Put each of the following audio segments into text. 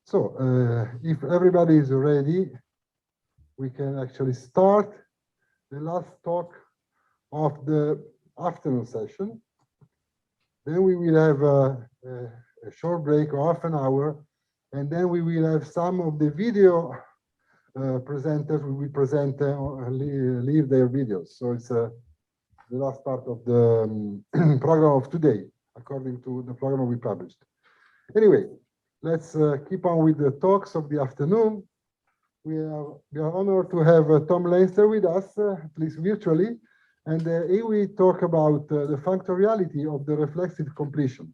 So if everybody is ready, we can actually start the last talk of the afternoon session. Then we will have a short break of half an hour, and then we will have some of the video presenters who will present, leave their videos. So it's the last part of the program of today, according to the program we published. Anyway, let's keep on with the talks of the afternoon. We are honored to have Tom Leinster with us, at least virtually, and he will talk about the functoriality of the reflexive completion.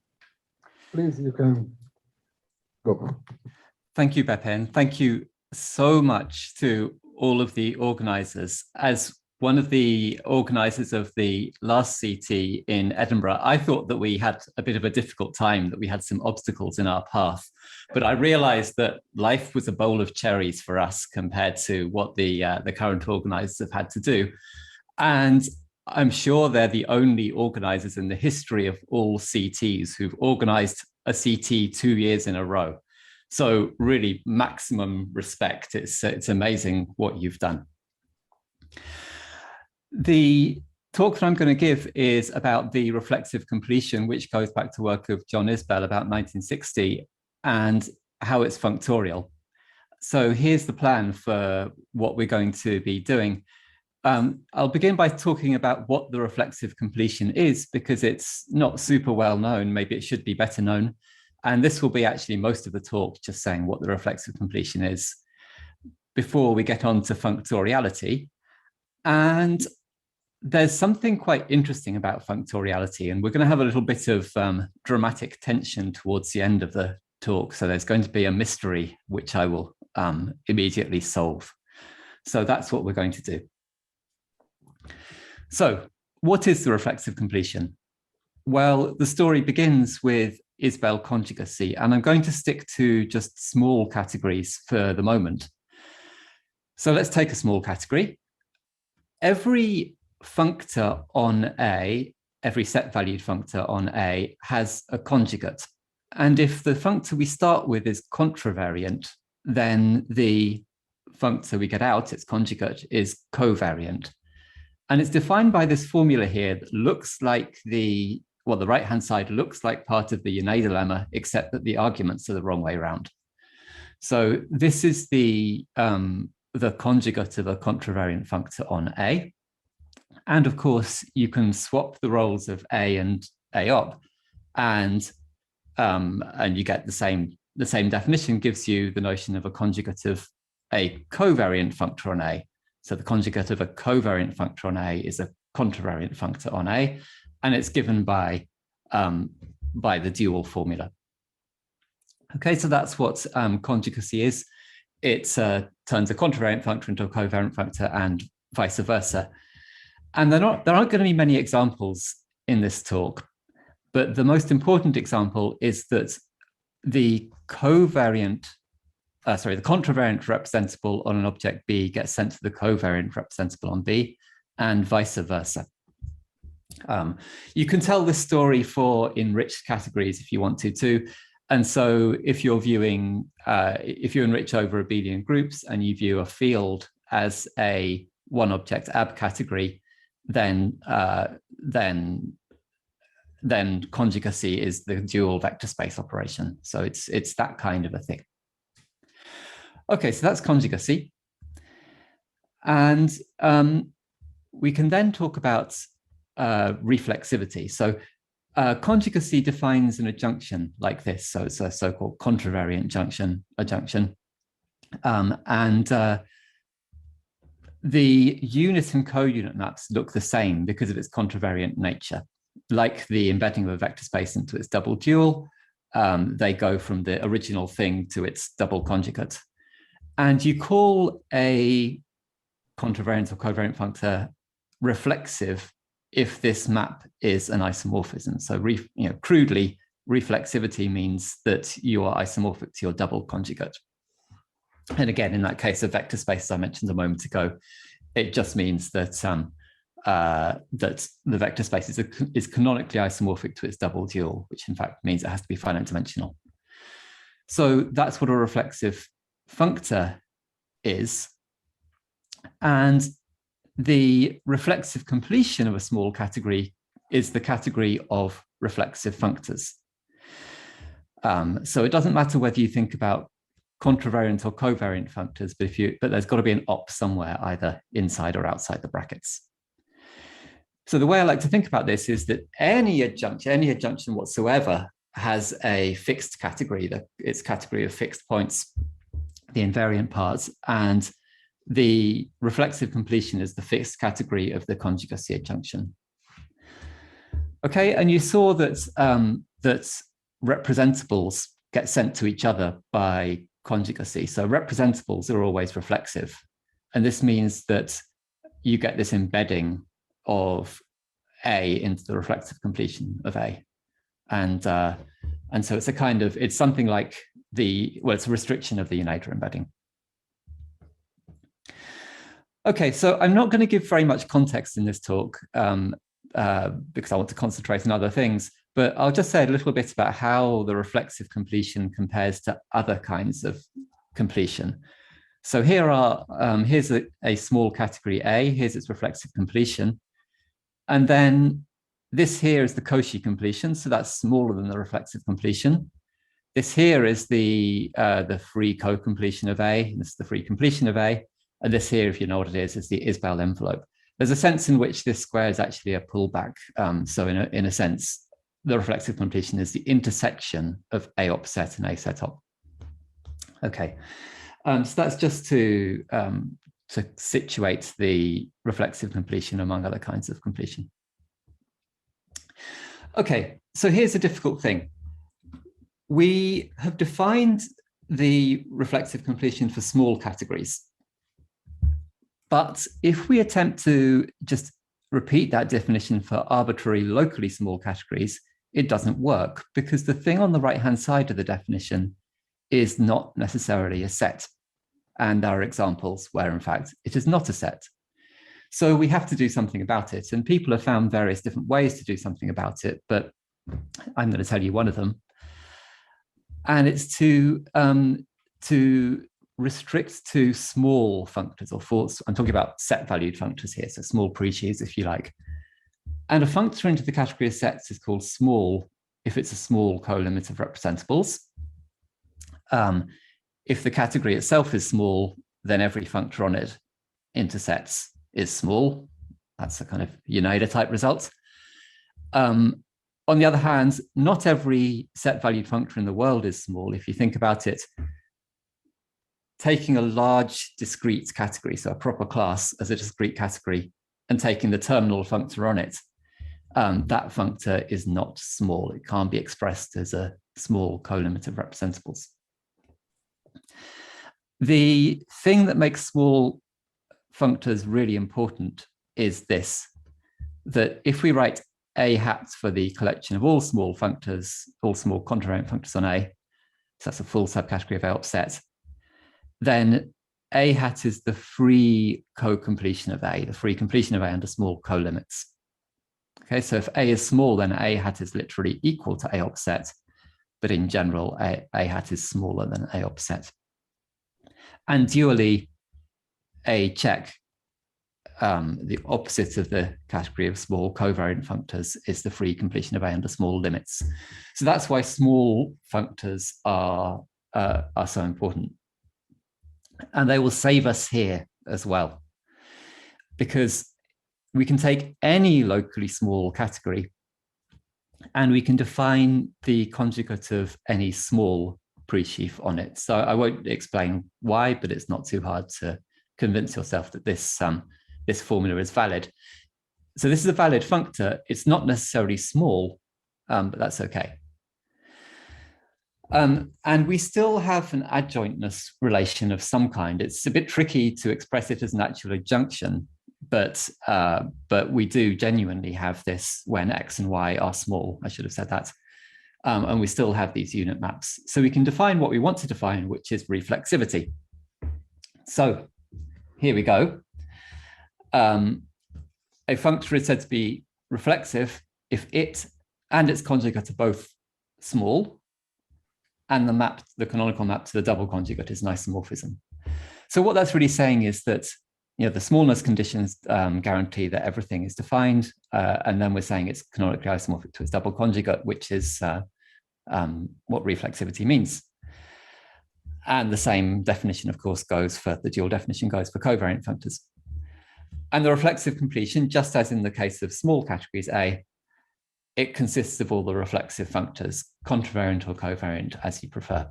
Please, you can go. Thank you, Beppe, and thank you so much to all of the organizers. As one of the organizers of the last CT in Edinburgh, I thought that we had a bit of a difficult time, that we had some obstacles in our path. But I realized that life was a bowl of cherries for us compared to what the current organizers have had to do. And I'm sure they're the only organizers in the history of all CTs who've organized a CT 2 years in a row. So really maximum respect. It's amazing what you've done. The talk that I'm going to give is about the reflexive completion, which goes back to work of John Isbell about 1960 and how it's functorial. So here's the plan for what we're going to be doing. I'll begin by talking about what the reflexive completion is, because it's not super well known. Maybe it should be better known. And this will be actually most of the talk, just saying what the reflexive completion is, before we get on to functoriality. And there's something quite interesting about functoriality, and we're going to have a little bit of dramatic tension towards the end of the talk. So there's going to be a mystery, which I will immediately solve. So that's what we're going to do. So what is the reflexive completion? Well, the story begins with Isbell conjugacy, and I'm going to stick to just small categories for the moment. So let's take a small category. Every functor on A, every set-valued functor on A has a conjugate. And if the functor we start with is contravariant, then the functor we get out, its conjugate, is covariant. And it's defined by this formula here that looks like the right-hand side looks like part of the Unay dilemma, except that the arguments are the wrong way around. So this is the conjugate of a contravariant functor on A. And of course, you can swap the roles of A and A op, and you get the same definition, gives you the notion of a conjugate of a covariant functor on A. So the conjugate of a covariant functor on A is a contravariant functor on A, and it's given by the dual formula. Okay, so that's what conjugacy is. It turns a contravariant functor into a covariant functor and vice versa. And there aren't going to be many examples in this talk, but the most important example is that the contravariant representable on an object B gets sent to the covariant representable on B, and vice versa. You can tell this story for enriched categories if you want to too. And so if you're viewing, if you enrich over abelian groups and you view a field as a one object AB category, then conjugacy is the dual vector space operation. So it's that kind of a thing. Okay, so that's conjugacy. And we can then talk about reflexivity. So conjugacy defines an adjunction like this. So it's a so-called contravariant adjunction. The unit and co-unit maps look the same because of its contravariant nature. Like the embedding of a vector space into its double dual, they go from the original thing to its double conjugate. And you call a contravariant or covariant functor reflexive if this map is an isomorphism. So crudely, reflexivity means that you are isomorphic to your double conjugate. And again, in that case of vector space, as I mentioned a moment ago, it just means that that the vector space is canonically isomorphic to its double dual, which in fact means it has to be finite dimensional. So that's what a reflexive functor is. And the reflexive completion of a small category is the category of reflexive functors. So it doesn't matter whether you think about contravariant or covariant functors, but there's got to be an op somewhere, either inside or outside the brackets. So the way I like to think about this is that any adjunction whatsoever has a fixed category, its category of fixed points, the invariant parts, and the reflexive completion is the fixed category of the conjugacy adjunction. Okay, and you saw that that representables get sent to each other by conjugacy. So representables are always reflexive, and this means that you get this embedding of A into the reflexive completion of A, and so it's something like it's a restriction of the Unida embedding. Okay, so I'm not going to give very much context in this talk because I want to concentrate on other things, but I'll just say a little bit about how the reflexive completion compares to other kinds of completion. So here's a small category A, here's its reflexive completion. And then this here is the Cauchy completion, so that's smaller than the reflexive completion. This here is the free co-completion of A, and this is the free completion of A. And this here, if you know what it is the Isbell envelope. There's a sense in which this square is actually a pullback. So in a sense, the reflexive completion is the intersection of A op set and A set op. Okay, so that's just to situate the reflexive completion among other kinds of completion. Okay, so here's a difficult thing. We have defined the reflexive completion for small categories. But if we attempt to just repeat that definition for arbitrary locally small categories, it doesn't work because the thing on the right-hand side of the definition is not necessarily a set. And there are examples where, in fact, it is not a set. So we have to do something about it. And people have found various different ways to do something about it, but I'm going to tell you one of them. And it's to restrict to small functors or force. I'm talking about set valued functors here, so small precies, if you like. And a functor into the category of sets is called small if it's a small co-limit of representables. If the category itself is small, then every functor on it into sets is small. That's a kind of Unida type result. On the other hand, not every set valued functor in the world is small. If you think about it, taking a large discrete category, so a proper class as a discrete category, and taking the terminal functor on it, that functor is not small. It can't be expressed as a small co-limit of representables. The thing that makes small functors really important is this, that if we write A hat for the collection of all small functors, all small contravariant functors on A, so that's a full subcategory of A op set, then A hat is the free co-completion of A, the free completion of A under small co-limits. Okay, so if A is small, then A hat is literally equal to A op set, but in general, A hat is smaller than A op set. And dually, A check, the opposite of the category of small covariant functors, is the free completion of A under small limits. So that's why small functors are so important. And they will save us here as well, because we can take any locally small category and we can define the conjugate of any small pre-sheaf on it. So I won't explain why, but it's not too hard to convince yourself that this formula is valid. So this is a valid functor. It's not necessarily small, but that's okay. And we still have an adjointness relation of some kind. It's a bit tricky to express it as an actual adjunction, but we do genuinely have this when X and Y are small. I should have said that. And we still have these unit maps. So we can define what we want to define, which is reflexivity. So here we go. A functor is said to be reflexive if it and its conjugate are both small, and the canonical map to the double conjugate is an isomorphism. So what that's really saying is that the smallness conditions guarantee that everything is defined, and then we're saying it's canonically isomorphic to its double conjugate, which is what reflexivity means. And the same definition, of course, goes for the dual definition goes for covariant functors. And the reflexive completion, just as in the case of small categories A, it consists of all the reflexive functors, contravariant or covariant, as you prefer.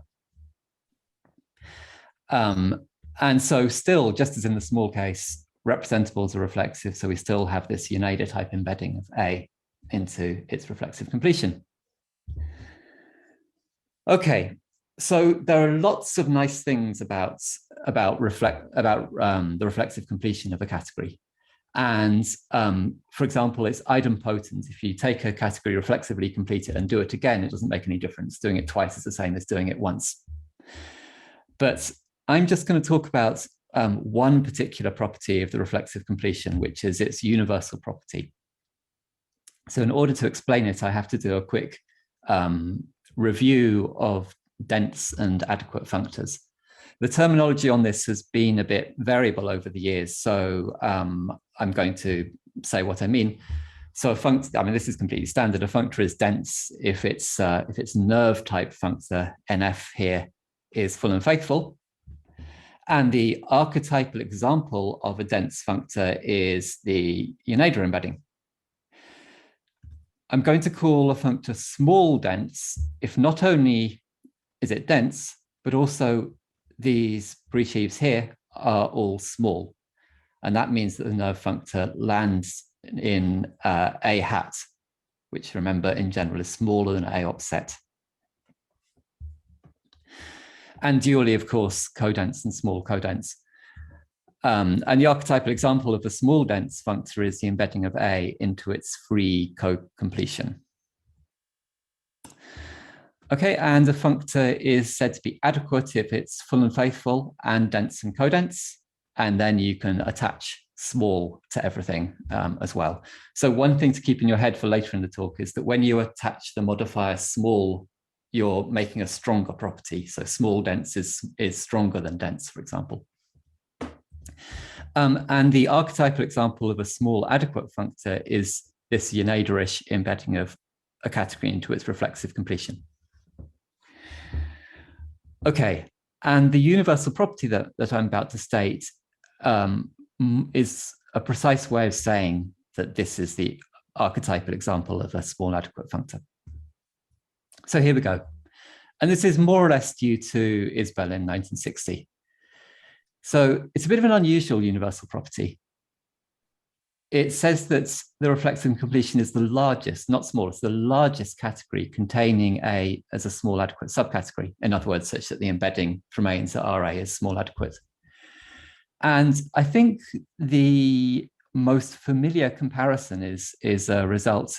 And so still, just as in the small case, representables are reflexive, so we still have this Uneda type embedding of A into its reflexive completion. Okay, so there are lots of nice things about the reflexive completion of a category. And for example, it's idempotent. If you take a category, reflexively complete it and do it again, it doesn't make any difference. Doing it twice is the same as doing it once. But I'm just going to talk about one particular property of the reflexive completion, which is its universal property. So in order to explain it, I have to do a quick review of dense and adequate functors. The terminology on this has been a bit variable over the years, so I'm going to say what I mean. So a functor, I mean, this is completely standard. A functor is dense if its nerve type functor NF here is full and faithful. And the archetypal example of a dense functor is the Uneda embedding. I'm going to call a functor small dense if not only is it dense, but also these Breeches here are all small. And that means that the nerve functor lands in A hat, which remember in general is smaller than A offset. And dually, of course, codense and small codense. And the archetypal example of a small dense functor is the embedding of A into its free co-completion. Okay, and a functor is said to be adequate if it's full and faithful and dense and codense, and then you can attach small to everything as well. So one thing to keep in your head for later in the talk is that when you attach the modifier small, you're making a stronger property. So small dense is stronger than dense, for example. And the archetypal example of a small adequate functor is this Uneda-ish embedding of a category into its reflexive completion. Okay, and the universal property that I'm about to state is a precise way of saying that this is the archetypal example of a small adequate functor. So here we go. And this is more or less due to Isbell in 1960. So it's a bit of an unusual universal property. It says that the reflexive completion is the largest, not smallest, the largest category containing A as a small adequate subcategory. In other words, such that the embedding from A into RA is small adequate. And I think the most familiar comparison is a result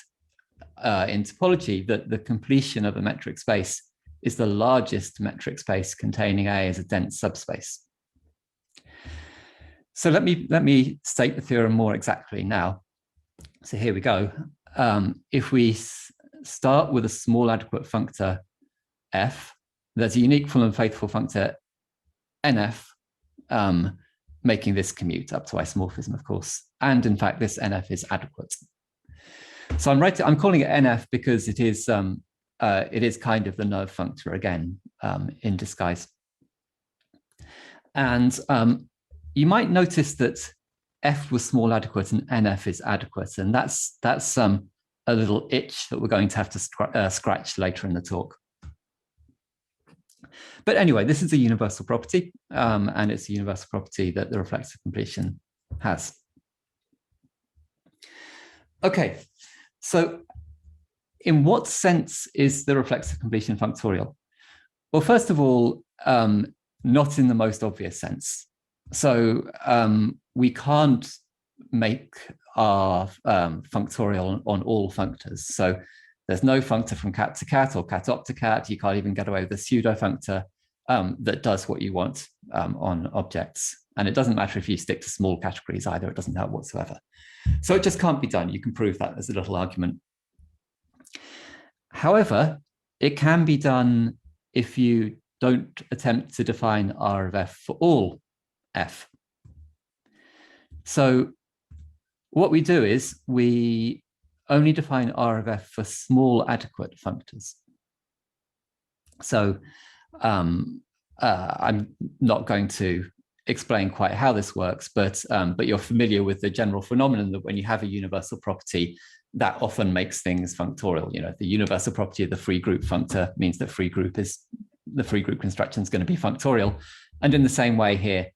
in topology that the completion of a metric space is the largest metric space containing A as a dense subspace. So let me state the theorem more exactly now. So here we go. If we start with a small adequate functor F, there's a unique full and faithful functor NF, making this commute up to isomorphism, of course. And in fact, this NF is adequate. So I'm calling it NF because it is kind of the nerve functor again, in disguise. And you might notice that F was small adequate and NF is adequate. And that's a little itch that we're going to have to scratch later in the talk. But anyway, this is a universal property, and it's a universal property that the reflexive completion has. Okay, so in what sense is the reflexive completion functorial? Well, first of all, not in the most obvious sense. So we can't make our functorial on all functors. So there's no functor from cat to cat or cat up to cat. You can't even get away with a pseudo functor that does what you want on objects. And it doesn't matter if you stick to small categories either. It doesn't help whatsoever. So it just can't be done. You can prove that as a little argument. However, it can be done if you don't attempt to define R of f for all f. So what we do is we only define R of f for small adequate functors. So I'm not going to explain quite how this works, but you're familiar with the general phenomenon that when you have a universal property, that often makes things functorial. You know, the universal property of the free group functor means that the free group construction is going to be functorial. And in the same way here,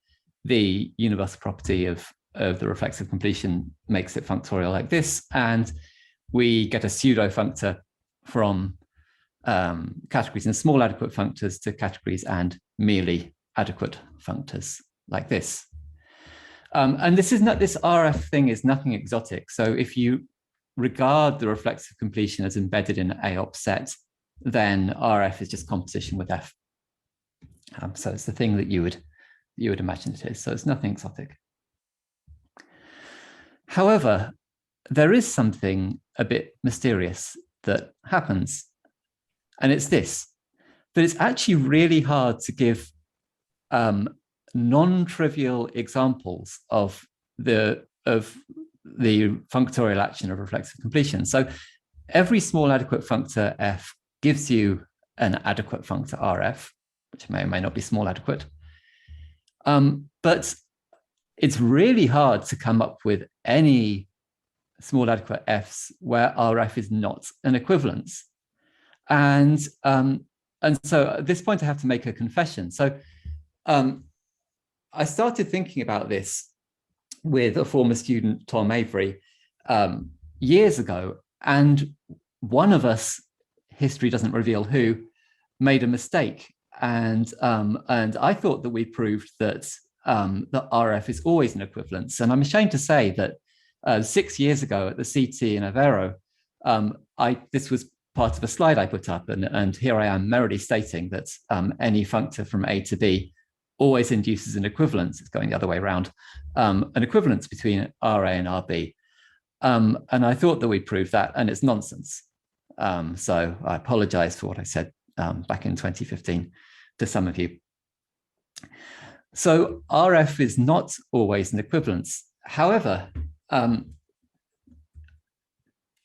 the universal property of the reflexive completion makes it functorial like this. And we get a pseudo functor from categories and small adequate functors to categories and merely adequate functors like this. And this RF thing is nothing exotic. So if you regard the reflexive completion as embedded in A op set, then RF is just composition with F. So it's the thing that you would imagine it is. So it's nothing exotic. However, there is something a bit mysterious that happens. And it's this, that it's actually really hard to give non-trivial examples of the functorial action of reflexive completion. So every small adequate functor F gives you an adequate functor RF, which may or may not be small adequate. But it's really hard to come up with any small adequate Fs where RF is not an equivalence. And so at this point, I have to make a confession. So I started thinking about this with a former student, Tom Avery, years ago. And one of us, history doesn't reveal who, made a mistake. And I thought that we proved that that RF is always an equivalence. And I'm ashamed to say that 6 years ago at the CT in Aveiro, this was part of a slide I put up, and here I am merrily stating that any functor from A to B always induces an equivalence. It's going the other way around, an equivalence between RA and RB. And I thought that we proved that, and it's nonsense. So I apologize for what I said back in 2015 to some of you. So RF is not always an equivalence. However,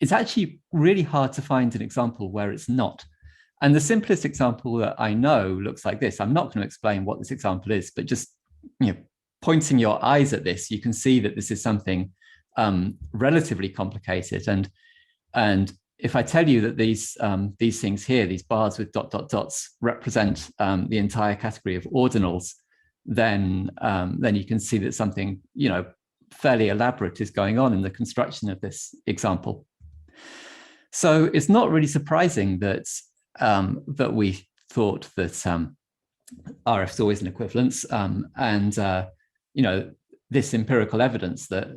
it's actually really hard to find an example where it's not. And the simplest example that I know looks like this. I'm not going to explain what this example is, but just pointing your eyes at this, you can see that this is something relatively complicated. And if I tell you that these things here, these bars with ... dots, represent the entire category of ordinals, then you can see that something fairly elaborate is going on in the construction of this example. So it's not really surprising that that we thought that RF is always an equivalence, this empirical evidence that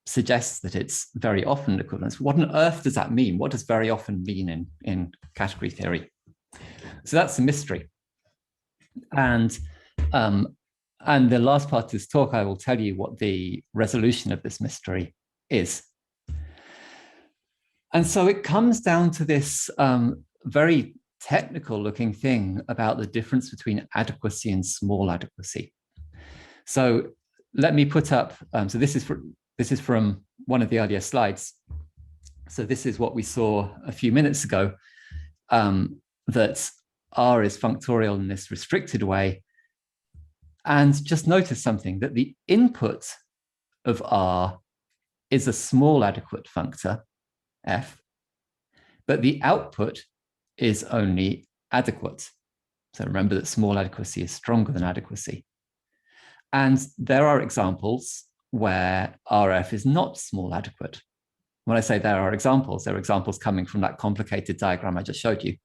suggests that it's very often an equivalence. What on earth does that mean? What does very often mean in category theory? So that's a mystery. And the last part of this talk, I will tell you what the resolution of this mystery is. And so it comes down to this very technical looking thing about the difference between adequacy and small adequacy. So let me put up, so this is from one of the earlier slides. So this is what we saw a few minutes ago, that R is functorial in this restricted way. And just notice something, that the input of R is a small adequate functor, F, but the output is only adequate. So remember that small adequacy is stronger than adequacy. And there are examples where RF is not small adequate. When I say there are examples coming from that complicated diagram I just showed you.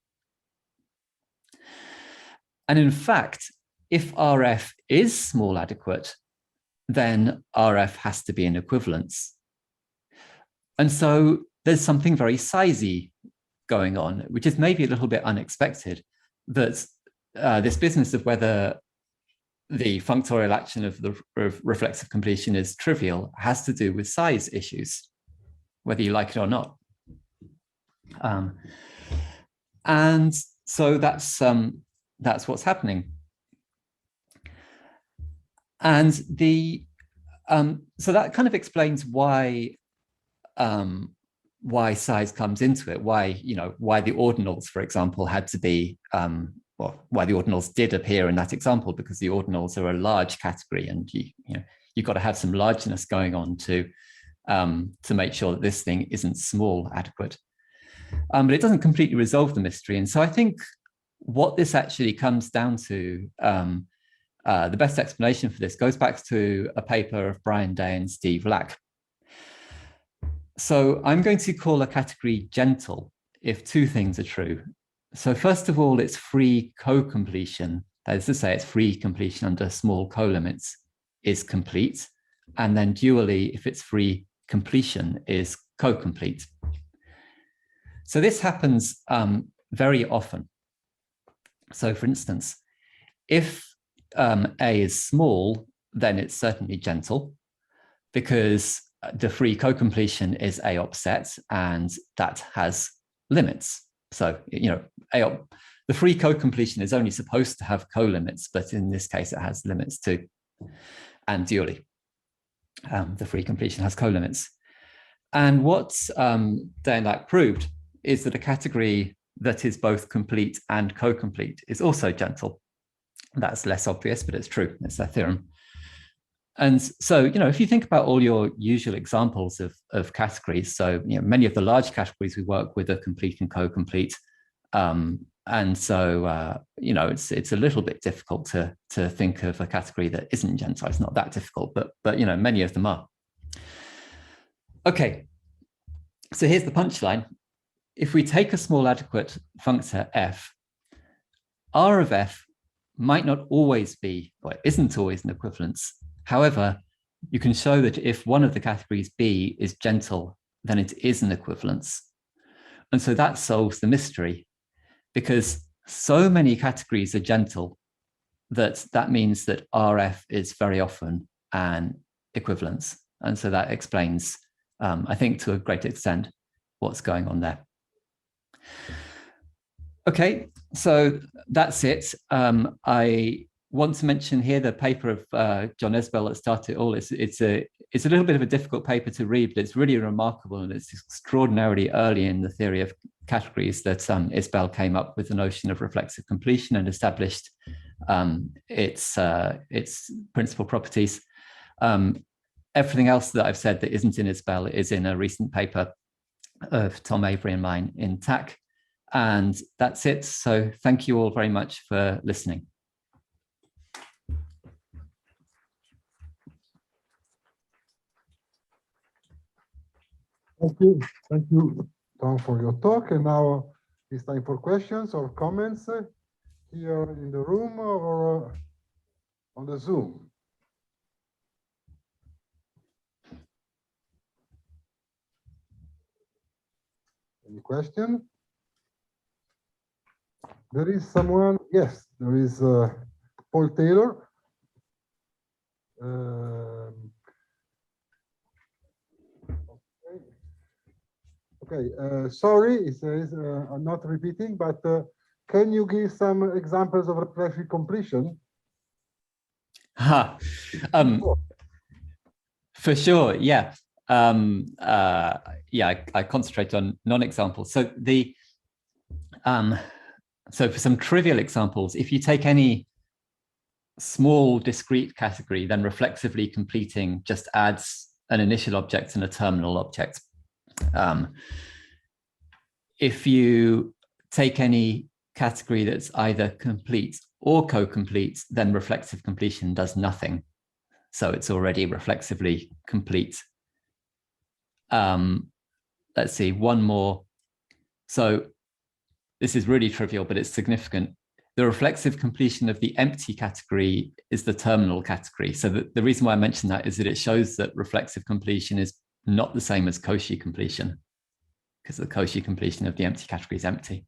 And in fact, if RF is small adequate, then RF has to be an equivalence. And so there's something very sizey going on, which is maybe a little bit unexpected, that this business of whether the functorial action of the reflexive completion is trivial has to do with size issues, whether you like it or not. And So that's what's happening. And so that kind of explains why size comes into it, why the ordinals, for example, had to be well, why the ordinals did appear in that example, because the ordinals are a large category, and you've got to have some largeness going on to make sure that this thing isn't small adequate. But it doesn't completely resolve the mystery. And so I think what this actually comes down to, the best explanation for this goes back to a paper of Brian Day and Steve Lack. So I'm going to call a category gentle if two things are true. So first of all, it's free co-completion. That is to say, it's free completion under small co-limits is complete. And then dually, if it's free completion is co-complete. So this happens very often. So for instance, if A is small, then it's certainly gentle, because the free co-completion is A offset, and that has limits. So, the free co-completion is only supposed to have co-limits, but in this case, it has limits too. And dually, the free completion has co-limits. And what Day and Lack proved is that a category that is both complete and co-complete is also gentle. That's less obvious, but it's true. It's their theorem. And so, if you think about all your usual examples of categories, so many of the large categories we work with are complete and co-complete. And so, it's a little bit difficult to think of a category that isn't gentle. It's not that difficult, but many of them are. Okay, so here's the punchline. If we take a small adequate functor f, R of f might not always be, or it isn't always an equivalence. However, you can show that if one of the categories B is gentle, then it is an equivalence. And so that solves the mystery, because so many categories are gentle that means that RF is very often an equivalence. And so that explains, I think, to a great extent, what's going on there. Okay, so that's it. I want to mention here the paper of John Isbell that started it all. It's a little bit of a difficult paper to read, but it's really remarkable, and it's extraordinarily early in the theory of categories that Isbell came up with the notion of reflexive completion and established its principal properties. Everything else that I've said that isn't in Isbell is in a recent paper of Tom Avery and mine in TAC. And that's it. So thank you all very much for listening. Thank you, Tom, for your talk. And now it's time for questions or comments here in the room or on the Zoom. Any question? There is someone, yes, there is Paul Taylor. Okay, sorry, it says I'm not repeating, but can you give some examples of reflexive completion? For sure, yeah. I concentrate on non-examples. So so for some trivial examples, if you take any small discrete category, then reflexively completing just adds an initial object and a terminal object. If you take any category that's either complete or co-complete, then reflexive completion does nothing. So it's already reflexively complete. Let's see, one more. So this is really trivial, but it's significant. The reflexive completion of the empty category is the terminal category. So the reason why I mention that is that it shows that reflexive completion is not the same as Cauchy completion, because the Cauchy completion of the empty category is empty.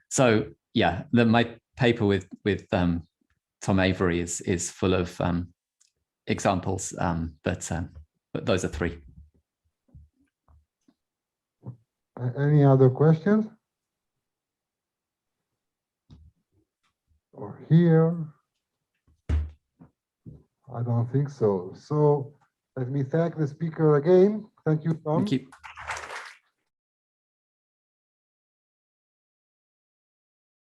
So yeah, my paper with Tom Avery is full of examples, but those are three. Any other questions? or here? I don't think so. So let me thank the speaker again. Thank you, Tom. Thank you.